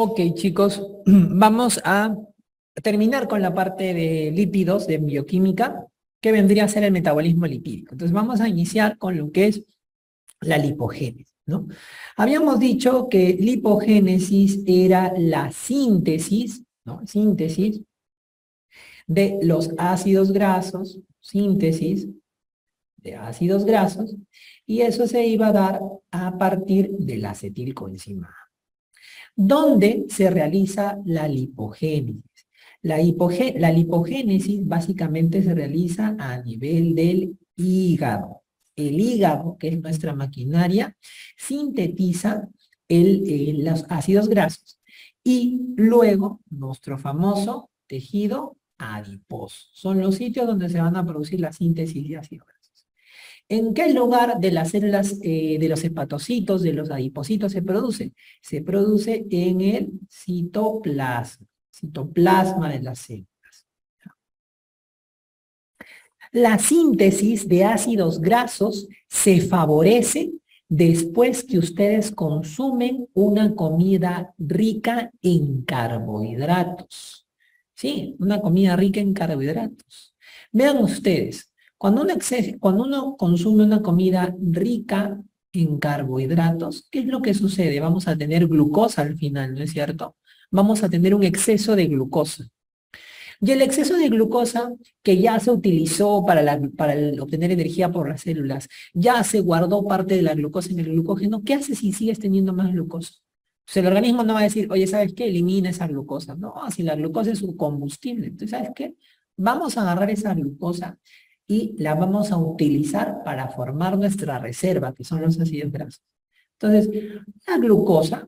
Ok, chicos, vamos a terminar con la parte de lípidos, de bioquímica, que vendría a ser el metabolismo lipídico. Entonces vamos a iniciar con lo que es la lipogénesis, ¿no? Habíamos dicho que lipogénesis era la síntesis, ¿no? Síntesis de los ácidos grasos, síntesis de ácidos grasos, y eso se iba a dar a partir de la acetilcoenzima A. ¿Dónde se realiza la lipogénesis? La lipogénesis básicamente se realiza a nivel del hígado. El hígado, que es nuestra maquinaria, sintetiza los ácidos grasos y luego nuestro famoso tejido adiposo. Son los sitios donde se van a producir la síntesis de ácidos grasos. ¿En qué lugar de las células de los hepatocitos, de los adipocitos se produce? Se produce en el citoplasma de las células. La síntesis de ácidos grasos se favorece después que ustedes consumen una comida rica en carbohidratos. Sí, una comida rica en carbohidratos. Vean ustedes, cuando uno consume una comida rica en carbohidratos, ¿qué es lo que sucede? Vamos a tener glucosa al final, ¿no es cierto? Vamos a tener un exceso de glucosa. Y el exceso de glucosa que ya se utilizó para obtener energía por las células, ya se guardó parte de la glucosa en el glucógeno, ¿qué hace si sigues teniendo más glucosa? Pues el organismo no va a decir, oye, ¿sabes qué? Elimina esa glucosa. No, si la glucosa es un combustible. Entonces, ¿sabes qué? Vamos a agarrar esa glucosa y la vamos a utilizar para formar nuestra reserva, que son los ácidos grasos. Entonces, la glucosa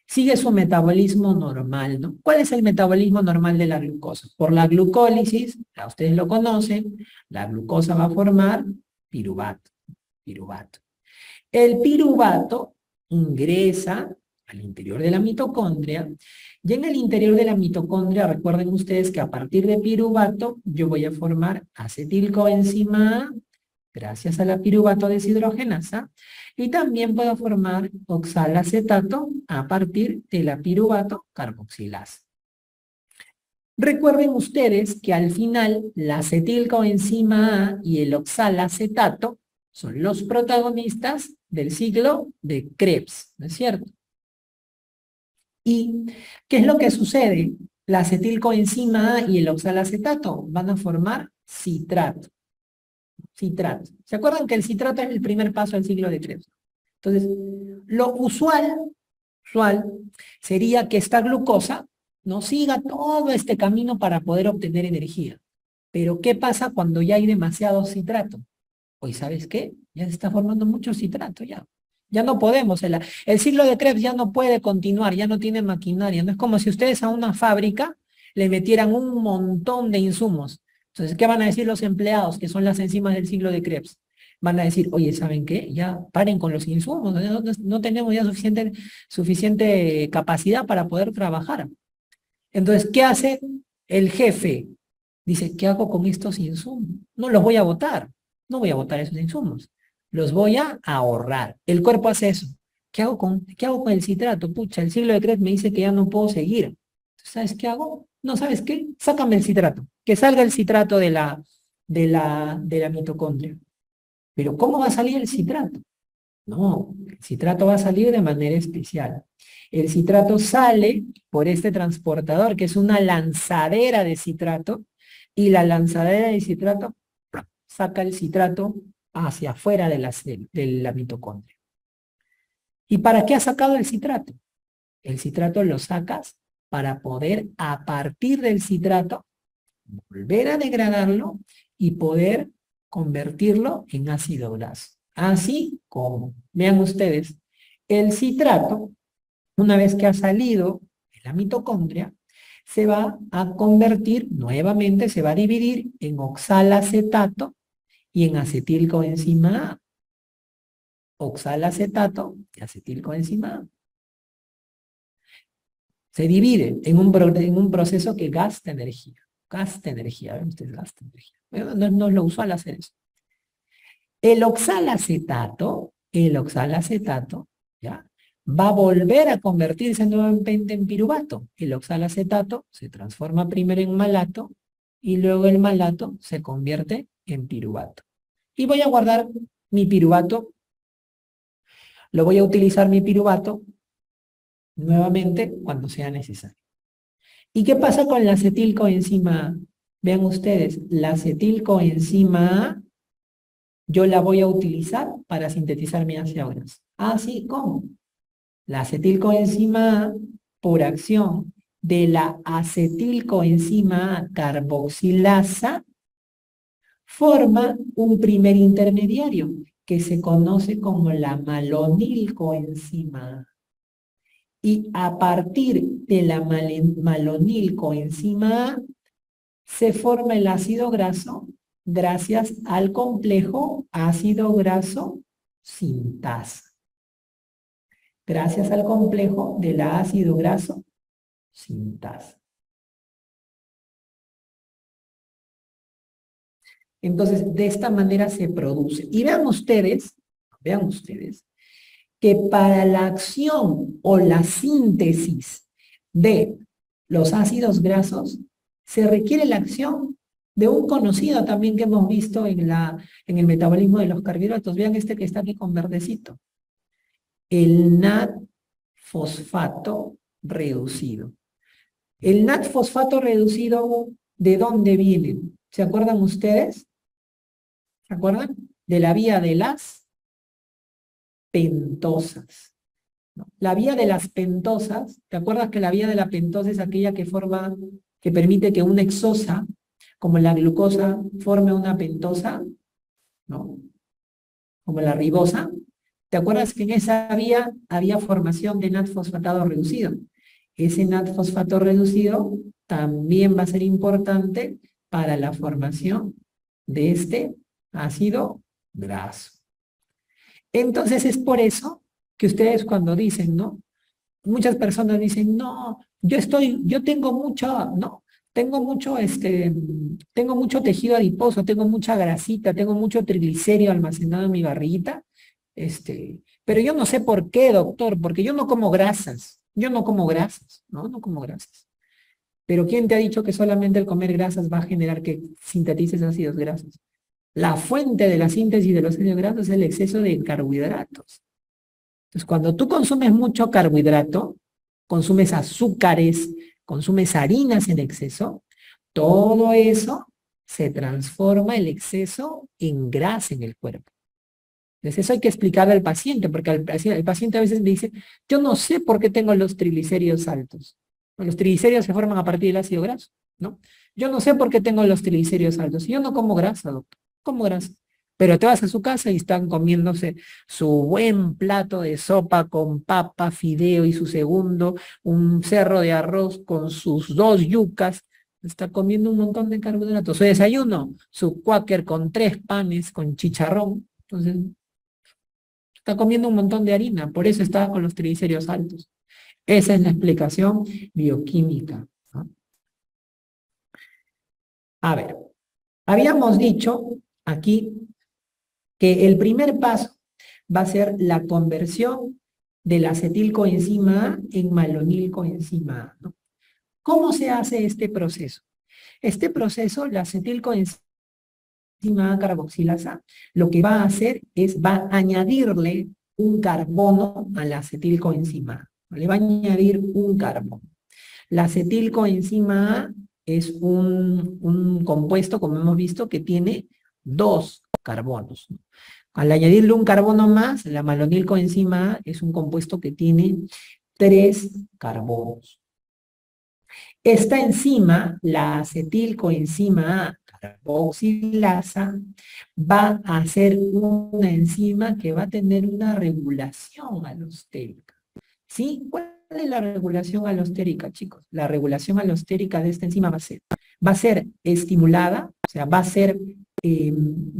sigue su metabolismo normal, ¿no? ¿Cuál es el metabolismo normal de la glucosa? Por la glucólisis, ya ustedes lo conocen, la glucosa va a formar piruvato, piruvato. El piruvato ingresa al interior de la mitocondria, y en el interior de la mitocondria, recuerden ustedes que a partir de piruvato, yo voy a formar acetilcoenzima A, gracias a la piruvato deshidrogenasa, y también puedo formar oxalacetato a partir de la piruvato carboxilasa. Recuerden ustedes que al final la acetilcoenzima A y el oxalacetato son los protagonistas del ciclo de Krebs, ¿no es cierto? ¿Y qué es lo que sucede? La acetilcoenzima A y el oxalacetato van a formar citrato. Citrato. ¿Se acuerdan que el citrato es el primer paso del ciclo de Krebs? Entonces, lo usual sería que esta glucosa no siga todo este camino para poder obtener energía. Pero ¿qué pasa cuando ya hay demasiado citrato? Pues ¿sabes qué? Ya se está formando mucho citrato ya. Ya no podemos, el ciclo de Krebs ya no puede continuar, ya no tiene maquinaria. No es como si ustedes a una fábrica le metieran un montón de insumos. Entonces, ¿qué van a decir los empleados, que son las enzimas del ciclo de Krebs? Van a decir, oye, ¿saben qué? Ya paren con los insumos, no tenemos ya suficiente capacidad para poder trabajar. Entonces, ¿qué hace el jefe? Dice, ¿qué hago con estos insumos? No los voy a botar, no voy a botar esos insumos, los voy a ahorrar. El cuerpo hace eso. ¿Qué hago con el citrato? Pucha, el ciclo de Krebs me dice que ya no puedo seguir. ¿Sabes qué hago? No, ¿sabes qué? Sácame el citrato, que salga el citrato de la mitocondria. Pero ¿cómo va a salir el citrato? No, el citrato va a salir de manera especial. El citrato sale por este transportador, que es una lanzadera de citrato, y la lanzadera de citrato saca el citrato hacia afuera de la mitocondria. ¿Y para qué ha sacado el citrato? El citrato lo sacas para poder, a partir del citrato, volver a degradarlo y poder convertirlo en ácido graso. Así como, vean ustedes, el citrato, una vez que ha salido de la mitocondria, se va a convertir nuevamente, se va a dividir en oxalacetato y en acetilcoenzima A. Oxalacetato y acetilcoenzima A. Se divide en un proceso que gasta energía. Gasta energía, ¿ven ustedes? Gasta energía. Bueno, no es lo usual hacer eso. El oxalacetato, ¿ya? va a volver a convertirse nuevamente en piruvato. El oxalacetato se transforma primero en malato y luego el malato se convierte en piruvato. Y voy a guardar mi piruvato, lo voy a utilizar mi piruvato nuevamente cuando sea necesario. ¿Y qué pasa con la acetilcoenzima A? Vean ustedes, la acetilcoenzima A yo la voy a utilizar para sintetizar mi ácido graso. Así como la acetilcoenzima A, por acción de la acetilcoenzima A carboxilasa, forma un primer intermediario que se conoce como la malonilcoenzima A. Y a partir de la malonilcoenzima A se forma el ácido graso gracias al complejo ácido graso sintasa. Gracias al complejo del ácido graso sintasa. Entonces, de esta manera se produce. Y vean ustedes, que para la acción o la síntesis de los ácidos grasos, se requiere la acción de un conocido también que hemos visto en el metabolismo de los carbohidratos. Vean este que está aquí con verdecito. El NAD-fosfato reducido. El NAD-fosfato reducido, ¿de dónde viene? ¿Se acuerdan ustedes? ¿Se acuerdan? De la vía de las pentosas. ¿No? La vía de las pentosas, ¿te acuerdas que la vía de la pentosa es aquella que permite que una hexosa, como la glucosa, forme una pentosa? ¿No? Como la ribosa. ¿Te acuerdas que en esa vía había formación de NAD-fosfatado reducido? Ese NAD-fosfato reducido también va a ser importante para la formación de este ácido graso. Entonces es por eso que ustedes cuando dicen, ¿no? Muchas personas dicen, no, yo tengo mucho, ¿no? Tengo mucho tejido adiposo, tengo mucha grasita, tengo mucho triglicérido almacenado en mi barriguita, pero yo no sé por qué, doctor, porque yo no como grasas, ¿no? No como grasas. Pero ¿quién te ha dicho que solamente el comer grasas va a generar que sintetices ácidos grasos? La fuente de la síntesis de los ácidos grasos es el exceso de carbohidratos. Entonces, cuando tú consumes mucho carbohidrato, consumes azúcares, consumes harinas en exceso, todo eso se transforma el exceso en grasa en el cuerpo. Entonces, eso hay que explicarle al paciente, porque el paciente a veces me dice, yo no sé por qué tengo los triglicéridos altos. Los triglicéridos se forman a partir del ácido graso, ¿no? Yo no sé por qué tengo los triglicéridos altos. Yo no como grasa, doctor. Como grasa. Pero te vas a su casa y están comiéndose su buen plato de sopa con papa, fideo y su segundo, un cerro de arroz con sus 2 yucas. Está comiendo un montón de carbohidratos. Su desayuno, su quaker con 3 panes con chicharrón. Entonces, está comiendo un montón de harina, por eso está con los triglicéridos altos. Esa es la explicación bioquímica, ¿no? A ver, habíamos dicho aquí que el primer paso va a ser la conversión de la acetilcoenzima A en malonilcoenzima A, ¿no? ¿Cómo se hace este proceso? Este proceso, la acetilcoenzima A carboxilasa, lo que va a hacer es, va a añadirle un carbono a la acetilcoenzima A. Le va a añadir un carbono. La acetilcoenzima A es un compuesto, como hemos visto, que tiene 2 carbonos. Al añadirle un carbono más, la malonilcoenzima A es un compuesto que tiene 3 carbonos. Esta enzima, la acetilcoenzima A carboxilasa, va a ser una enzima que va a tener una regulación alostérica. ¿Sí? ¿Cuál es la regulación alostérica, chicos? La regulación alostérica de esta enzima va a ser estimulada, o sea, va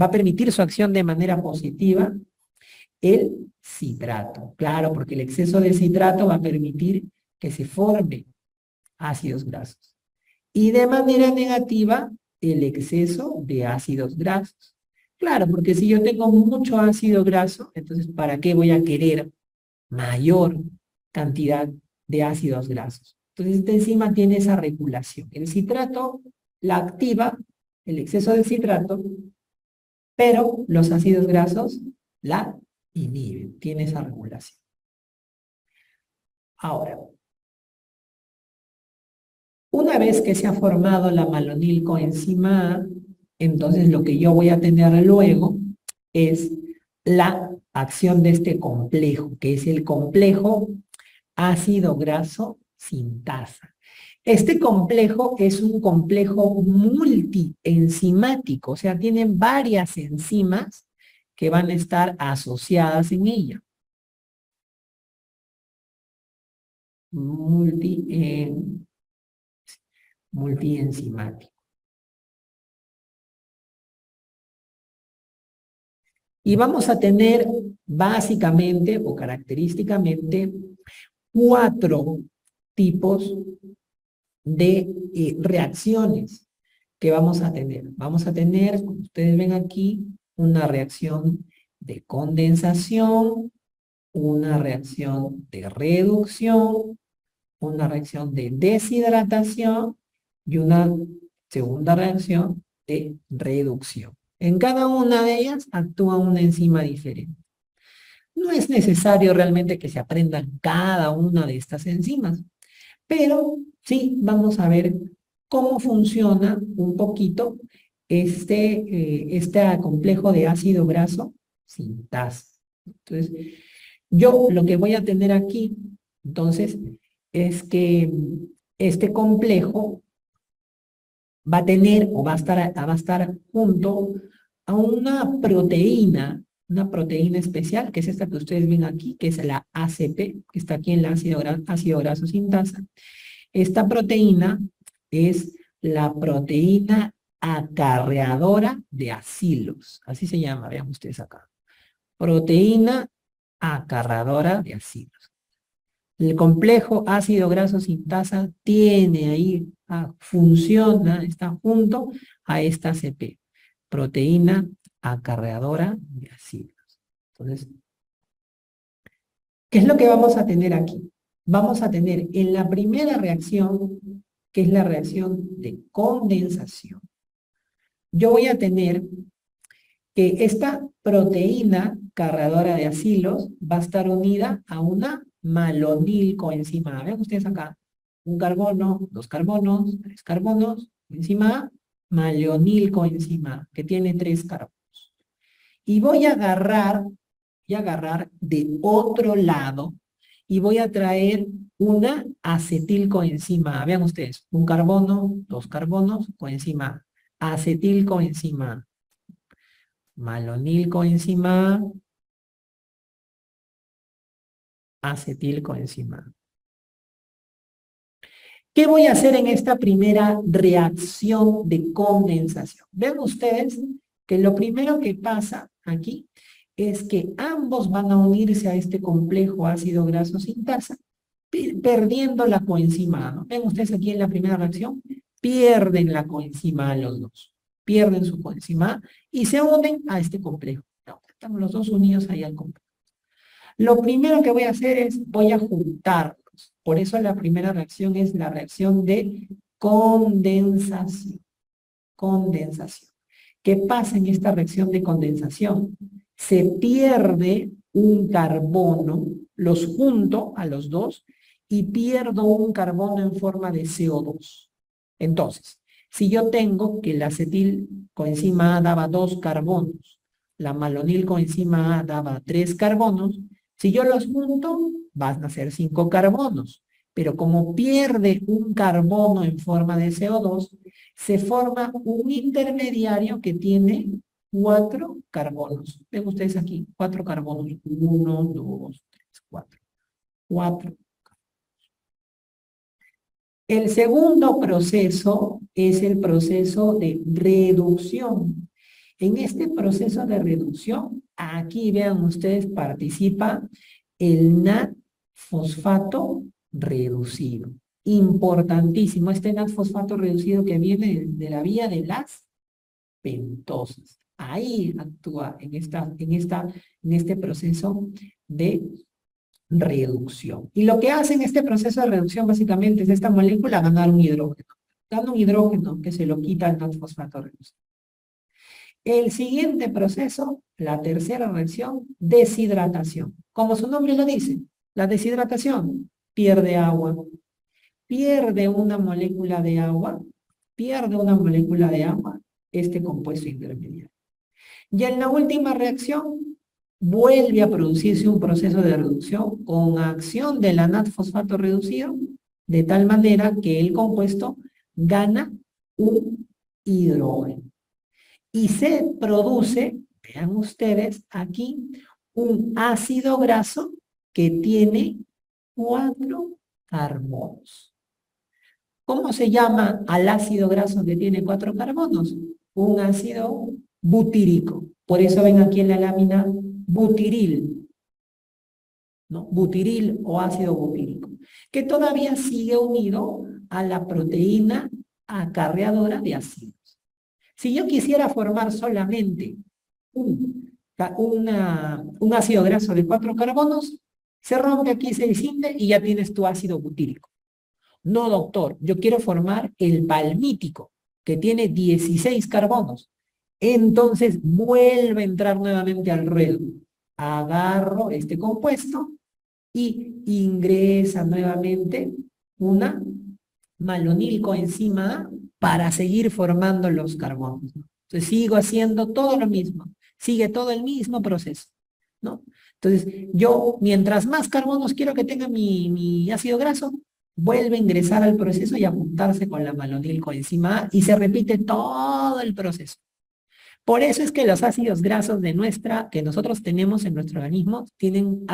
a permitir su acción de manera positiva el citrato. Claro, porque el exceso de citrato va a permitir que se formen ácidos grasos. Y de manera negativa, el exceso de ácidos grasos. Claro, porque si yo tengo mucho ácido graso, entonces ¿para qué voy a querer mayor cantidad de ácidos grasos. Entonces, esta enzima tiene esa regulación. El citrato la activa, el exceso de citrato, pero los ácidos grasos la inhiben, tiene esa regulación. Ahora, una vez que se ha formado la malonilcoenzima A, entonces lo que yo voy a tener luego es la acción de este complejo, que es el complejo ácido graso sintasa. Este complejo es un complejo multienzimático, o sea, tienen varias enzimas que van a estar asociadas en ella. Multienzimático. Y vamos a tener básicamente o característicamente 4 tipos de reacciones que vamos a tener. Vamos a tener, como ustedes ven aquí, una reacción de condensación, una reacción de reducción, una reacción de deshidratación y una segunda reacción de reducción. En cada una de ellas actúa una enzima diferente. No es necesario realmente que se aprendan cada una de estas enzimas, pero sí vamos a ver cómo funciona un poquito este complejo de ácido graso sintasa. Entonces, yo lo que voy a tener aquí, entonces, es que este complejo va a tener o va a estar junto a una proteína especial, que es esta que ustedes ven aquí, que es la ACP, que está aquí en el ácido graso sintasa. Esta proteína es la proteína acarreadora de acilos. Así se llama, vean ustedes acá. Proteína acarreadora de acilos. El complejo ácido graso sintasa tiene ahí, funciona, está junto a esta ACP, proteína acarreadora de acilos. Entonces, ¿qué es lo que vamos a tener aquí? Vamos a tener en la primera reacción, que es la reacción de condensación, yo voy a tener que esta proteína cargadora de acilos va a estar unida a una malonilcoenzima A. Ven ustedes acá, un carbono, 2 carbonos, 3 carbonos, enzima A, malonilcoenzima A, que tiene 3 carbonos. Y voy a agarrar de otro lado y voy a traer una acetilcoenzima A. Vean ustedes, un carbono, 2 carbonos, coenzima A, acetilcoenzima A. Malonilcoenzima A, acetilcoenzima A. ¿Qué voy a hacer en esta primera reacción de condensación? Vean ustedes que lo primero que pasa aquí es que ambos van a unirse a este complejo ácido graso sintasa, perdiendo la coenzima A, ¿no? Ven ustedes aquí en la primera reacción, pierden la coenzima A los dos, pierden su coenzima A y se unen a este complejo. Están los dos unidos ahí al complejo. Lo primero que voy a hacer es, voy a juntarlos. Por eso la primera reacción es la reacción de condensación. Condensación. ¿Qué pasa en esta reacción de condensación? Se pierde un carbono, los junto a los dos, y pierdo un carbono en forma de CO2. Entonces, si yo tengo que la acetilcoenzima A daba 2 carbonos, la malonilcoenzima A daba 3 carbonos, si yo los junto, van a ser 5 carbonos. Pero como pierde un carbono en forma de CO2, se forma un intermediario que tiene 4 carbonos. Ven ustedes aquí, 4 carbonos. 1, 2, 3, 4. 4. El segundo proceso es el proceso de reducción. En este proceso de reducción, aquí vean ustedes, participa el NAD-fosfato reducido. Importantísimo, este NAD-fosfato reducido que viene de la vía de las pentosas. Ahí actúa en este proceso de reducción. Y lo que hace en este proceso de reducción básicamente es esta molécula ganar un hidrógeno. Gana un hidrógeno que se lo quita al fosfato reducido. El siguiente proceso, la tercera reacción, deshidratación. Como su nombre lo dice, la deshidratación pierde agua, pierde una molécula de agua, este compuesto intermediario. Y en la última reacción, vuelve a producirse un proceso de reducción con acción del anat-fosfato reducido, de tal manera que el compuesto gana un hidrógeno. Y se produce, vean ustedes aquí, un ácido graso que tiene 4 carbonos. ¿Cómo se llama al ácido graso que tiene 4 carbonos? Un ácido butírico. Por eso ven aquí en la lámina butiril, ¿no? Butiril o ácido butírico, que todavía sigue unido a la proteína acarreadora de ácidos. Si yo quisiera formar solamente un ácido graso de 4 carbonos, se rompe aquí, se descinde y ya tienes tu ácido butírico. No, doctor, yo quiero formar el palmítico, que tiene 16 carbonos. Entonces vuelve a entrar nuevamente al ruedo. Agarro este compuesto y ingresa nuevamente una malonilcoenzima A para seguir formando los carbonos, ¿no? Entonces sigo haciendo todo lo mismo, sigue todo el mismo proceso, ¿no? Entonces yo, mientras más carbonos quiero que tenga mi ácido graso, vuelve a ingresar al proceso y a juntarse con la malonilcoenzima A y se repite todo el proceso. Por eso es que los ácidos grasos que nosotros tenemos en nuestro organismo tienen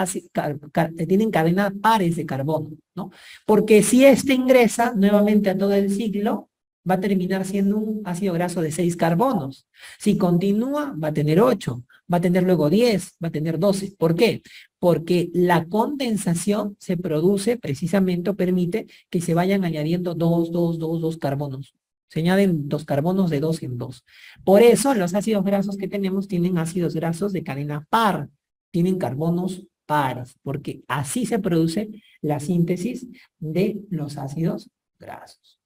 cadenas pares de carbono, ¿no? Porque si este ingresa nuevamente a todo el ciclo, va a terminar siendo un ácido graso de 6 carbonos. Si continúa, va a tener 8, va a tener luego 10, va a tener 12. ¿Por qué? Porque la condensación se produce precisamente o permite que se vayan añadiendo 2 carbonos. Se añaden 2 carbonos de 2 en 2. Por eso los ácidos grasos que tenemos tienen ácidos grasos de cadena par, tienen carbonos pares, porque así se produce la síntesis de los ácidos grasos.